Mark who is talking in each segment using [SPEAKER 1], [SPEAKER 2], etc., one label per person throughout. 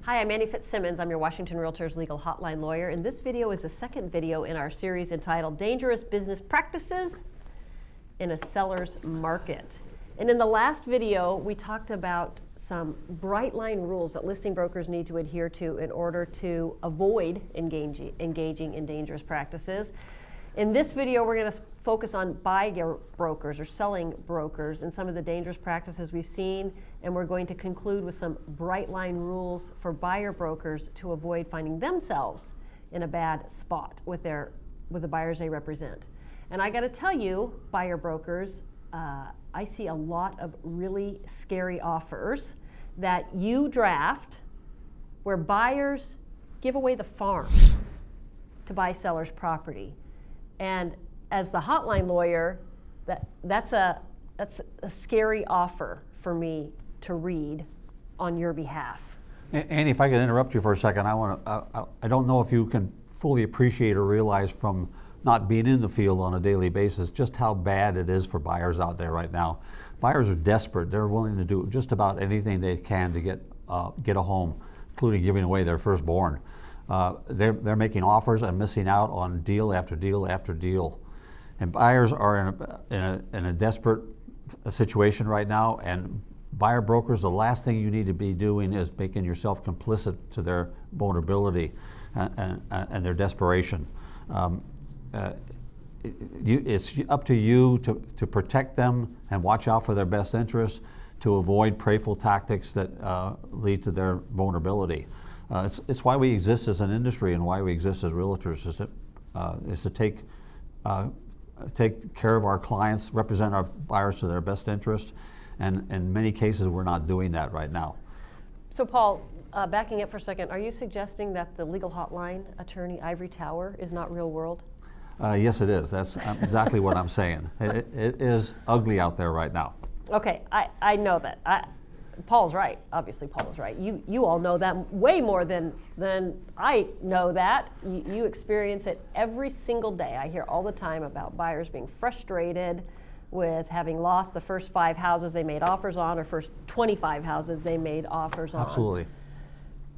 [SPEAKER 1] Hi, I'm Annie Fitzsimmons. I'm your Washington REALTORS legal hotline lawyer, and this video is the second video in our series entitled Dangerous Business Practices in a Seller's Market. And in the last video, we talked about some bright line rules that listing brokers need to adhere to in order to avoid engaging in dangerous practices. In this video, we're going to focus on buyer brokers or selling brokers and some of the dangerous practices we've seen, and we're going to conclude with some bright line rules for buyer brokers to avoid finding themselves in a bad spot with the buyers they represent. And I got to tell you, buyer brokers, I see a lot of really scary offers that you draft where buyers give away the farm to buy seller's property. And as the hotline lawyer, that's a scary offer for me to read on your behalf.
[SPEAKER 2] Annie, if I could interrupt you for a second, I don't know if you can fully appreciate or realize from not being in the field on a daily basis just how bad it is for buyers out there right now. Buyers are desperate. They're willing to do just about anything they can to get a home, including giving away their firstborn. They're making offers and missing out on deal after deal after deal. And buyers are in a desperate situation right now, and buyer brokers, the last thing you need to be doing is making yourself complicit to their vulnerability and their desperation. It's up to you to protect them and watch out for their best interests, to avoid preyful tactics that lead to their vulnerability. It's why we exist as an industry and why we exist as realtors is to take care of our clients, represent our buyers to their best interest, and in many cases we're not doing that right now.
[SPEAKER 1] So Paul, backing up for a second, are you suggesting that the legal hotline attorney ivory tower is not real world?
[SPEAKER 2] Yes, it is. That's exactly what I'm saying. It is ugly out there right now.
[SPEAKER 1] Okay, I know that. Paul's right. Obviously, Paul is right. You all know that way more than I know that. You experience it every single day. I hear all the time about buyers being frustrated with having lost the first 5 houses they made offers on, or first 25 houses they made offers on.
[SPEAKER 2] Absolutely.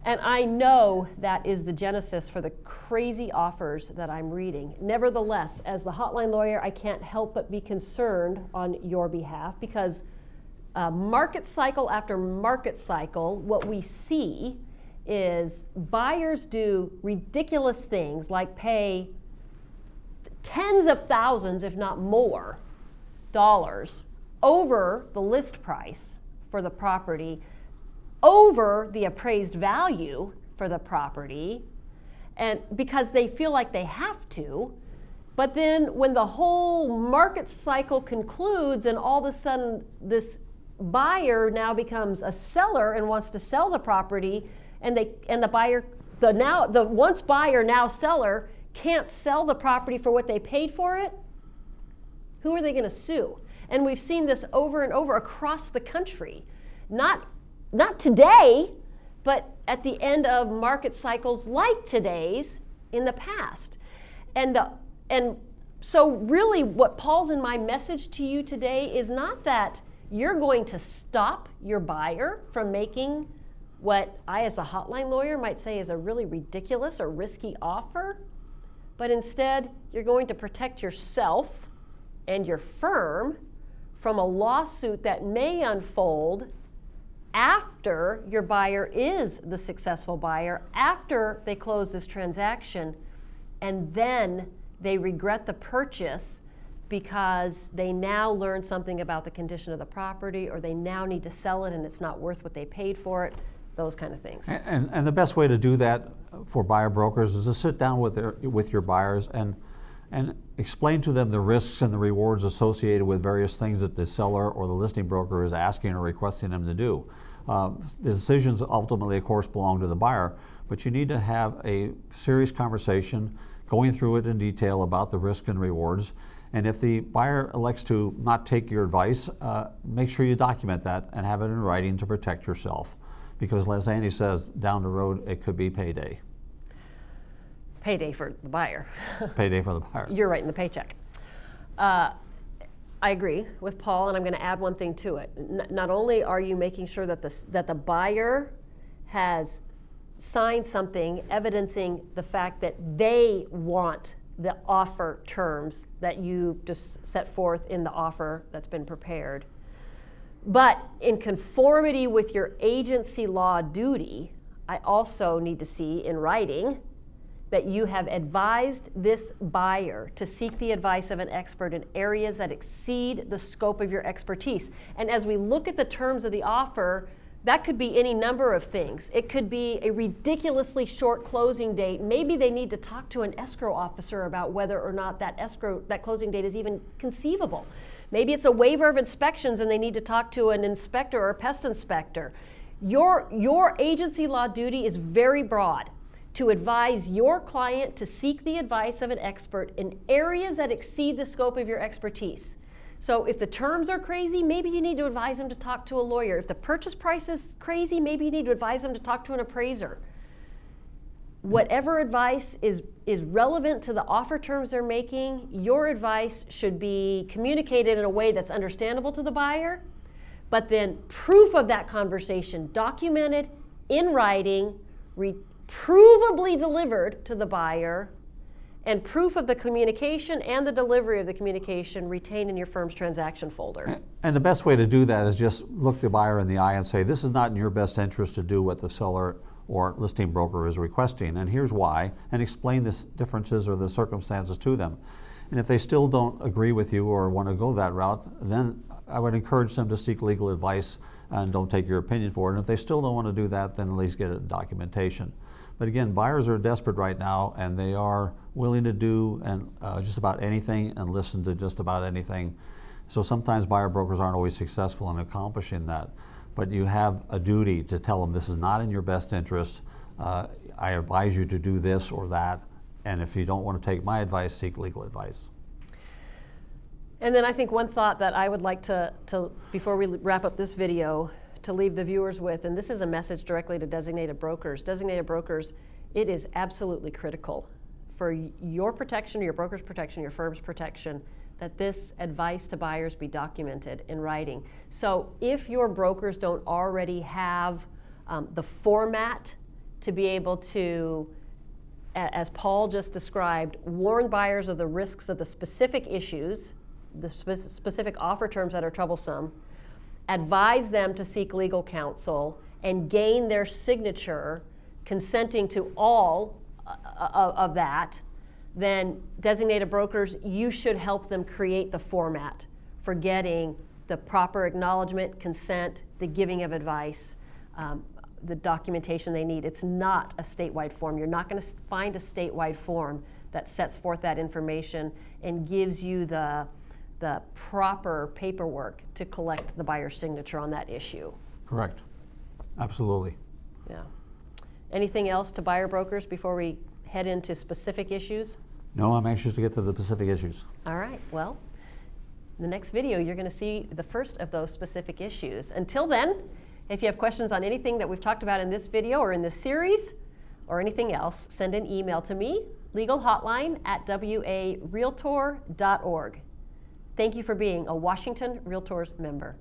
[SPEAKER 1] And I know that is the genesis for the crazy offers that I'm reading. Nevertheless, as the hotline lawyer, I can't help but be concerned on your behalf, because market cycle after market cycle, what we see is buyers do ridiculous things like pay tens of thousands, if not more, dollars over the list price for the property, over the appraised value for the property, and because they feel like they have to. But then when the whole market cycle concludes and all of a sudden this buyer now becomes a seller and wants to sell the property, and the once buyer, now seller, can't sell the property for what they paid for it, who are they going to sue? And we've seen this over and over across the country. Not today, but at the end of market cycles like today's in the past. And so really what Paul's in my message to you today is not that you're going to stop your buyer from making what I, as a hotline lawyer, might say is a really ridiculous or risky offer, but instead you're going to protect yourself and your firm from a lawsuit that may unfold after your buyer is the successful buyer, after they close this transaction, and then they regret the purchase because they now learn something about the condition of the property, or they now need to sell it and it's not worth what they paid for it, those kind of things.
[SPEAKER 2] And the best way to do that for buyer brokers is to sit down with your buyers and explain to them the risks and the rewards associated with various things that the seller or the listing broker is asking or requesting them to do. The decisions ultimately, of course, belong to the buyer, but you need to have a serious conversation going through it in detail about the risk and rewards. And if the buyer elects to not take your advice, make sure you document that and have it in writing to protect yourself. Because as Andy says, down the road, it could be payday.
[SPEAKER 1] Payday for the buyer.
[SPEAKER 2] Payday for the buyer.
[SPEAKER 1] You're writing the paycheck. I agree with Paul, and I'm going to add one thing to it. Not only are you making sure that the buyer has sign something evidencing the fact that they want the offer terms that you just set forth in the offer that's been prepared. But in conformity with your agency law duty, I also need to see in writing that you have advised this buyer to seek the advice of an expert in areas that exceed the scope of your expertise. And as we look at the terms of the offer, that could be any number of things. It could be a ridiculously short closing date. Maybe they need to talk to an escrow officer about whether or not that closing date is even conceivable. Maybe it's a waiver of inspections and they need to talk to an inspector or a pest inspector. Your agency law duty is very broad, to advise your client to seek the advice of an expert in areas that exceed the scope of your expertise. So if the terms are crazy, maybe you need to advise them to talk to a lawyer. If the purchase price is crazy, maybe you need to advise them to talk to an appraiser. Whatever advice is relevant to the offer terms they're making, your advice should be communicated in a way that's understandable to the buyer, but then proof of that conversation documented in writing, provably delivered to the buyer, and proof of the communication and the delivery of the communication retained in your firm's transaction folder.
[SPEAKER 2] And the best way to do that is just look the buyer in the eye and say, this is not in your best interest to do what the seller or listing broker is requesting, and here's why, and explain the differences or the circumstances to them. And if they still don't agree with you or want to go that route, then I would encourage them to seek legal advice and don't take your opinion for it. And if they still don't want to do that, then at least get a documentation. But again, buyers are desperate right now, and they are willing to do just about anything and listen to just about anything. So sometimes buyer brokers aren't always successful in accomplishing that. But you have a duty to tell them this is not in your best interest. I advise you to do this or that. And if you don't want to take my advice, seek legal advice.
[SPEAKER 1] And then I think one thought that I would like to before we wrap up this video, to leave the viewers with, and this is a message directly to designated brokers. Designated brokers, it is absolutely critical for your protection, your broker's protection, your firm's protection, that this advice to buyers be documented in writing. So if your brokers don't already have the format to be able to, as Paul just described, warn buyers of the risks of the specific issues, the specific offer terms that are troublesome, advise them to seek legal counsel, and gain their signature consenting to all of that, then designated brokers, you should help them create the format for getting the proper acknowledgement, consent, the giving of advice, the documentation they need. It's not a statewide form. You're not going to find a statewide form that sets forth that information and gives you the proper paperwork to collect the buyer's signature on that issue.
[SPEAKER 2] Correct. Absolutely.
[SPEAKER 1] Yeah. Anything else to buyer brokers before we head into specific issues?
[SPEAKER 2] No, I'm anxious to get to the specific issues.
[SPEAKER 1] All right. Well, in the next video, you're going to see the first of those specific issues. Until then, if you have questions on anything that we've talked about in this video or in this series or anything else, send an email to me, legalhotline@warealtor.org. Thank you for being a Washington REALTORS member.